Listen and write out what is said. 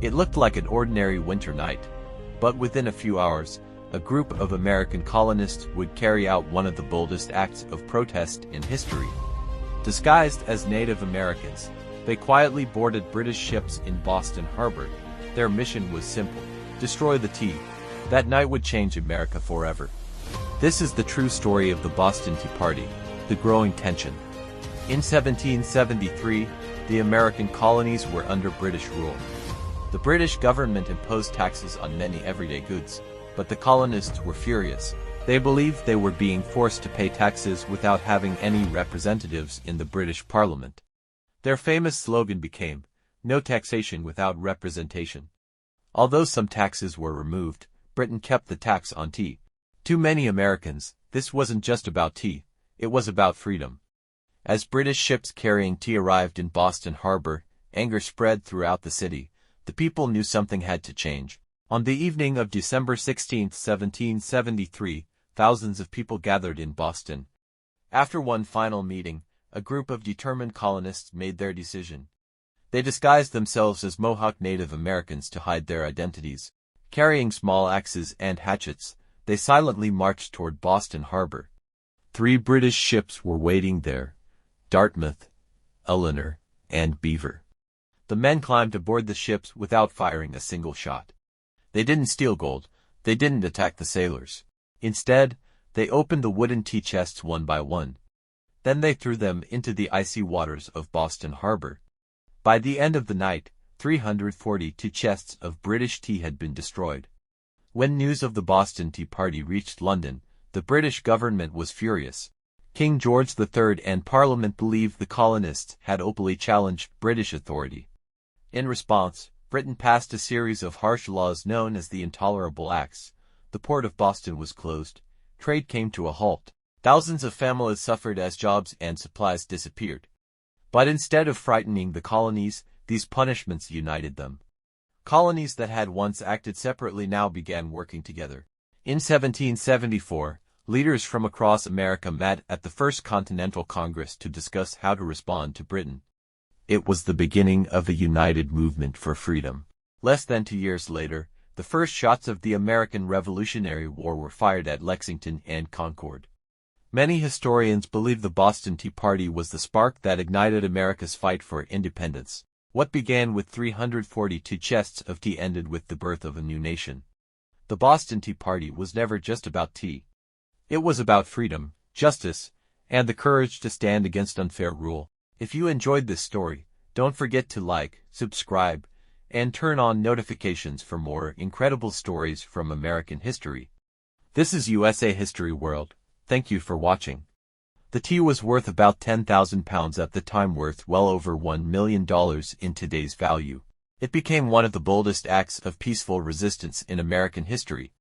It looked like an ordinary winter night, but within a few hours, a group of American colonists would carry out one of the boldest acts of protest in history. Disguised as Native Americans, they quietly boarded British ships in Boston Harbor. Their mission was simple: destroy the tea. That night would change America forever. This is the true story of the Boston Tea Party, the growing tension. In 1773, the American colonies were under British rule. The British government imposed taxes on many everyday goods, but the colonists were furious. They believed they were being forced to pay taxes without having any representatives in the British Parliament. Their famous slogan became, "No taxation without representation." Although some taxes were removed, Britain kept the tax on tea. To many Americans, this wasn't just about tea, it was about freedom. As British ships carrying tea arrived in Boston Harbor, anger spread throughout the city. The people knew something had to change. On the evening of December 16, 1773, thousands of people gathered in Boston. After one final meeting, a group of determined colonists made their decision. They disguised themselves as Mohawk Native Americans to hide their identities. Carrying small axes and hatchets, they silently marched toward Boston Harbor. 3 British ships were waiting there: Dartmouth, Eleanor, and Beaver. The men climbed aboard the ships without firing a single shot. They didn't steal gold, they didn't attack the sailors. Instead, they opened the wooden tea chests one by one. Then they threw them into the icy waters of Boston Harbor. By the end of the night, 342 chests of British tea had been destroyed. When news of the Boston Tea Party reached London, the British government was furious. King George III and Parliament believed the colonists had openly challenged British authority. In response, Britain passed a series of harsh laws known as the Intolerable Acts. The port of Boston was closed. Trade came to a halt. Thousands of families suffered as jobs and supplies disappeared. But instead of frightening the colonies, these punishments united them. Colonies that had once acted separately now began working together. In 1774, leaders from across America met at the First Continental Congress to discuss how to respond to Britain. It was the beginning of a united movement for freedom. Less than 2 years later, the first shots of the American Revolutionary War were fired at Lexington and Concord. Many historians believe the Boston Tea Party was the spark that ignited America's fight for independence. What began with 342 chests of tea ended with the birth of a new nation. The Boston Tea Party was never just about tea. It was about freedom, justice, and the courage to stand against unfair rule. If you enjoyed this story, don't forget to like, subscribe, and turn on notifications for more incredible stories from American history. This is USA History World. Thank you for watching. The tea was worth about £10,000 at the time, worth well over $1 million in today's value. It became one of the boldest acts of peaceful resistance in American history.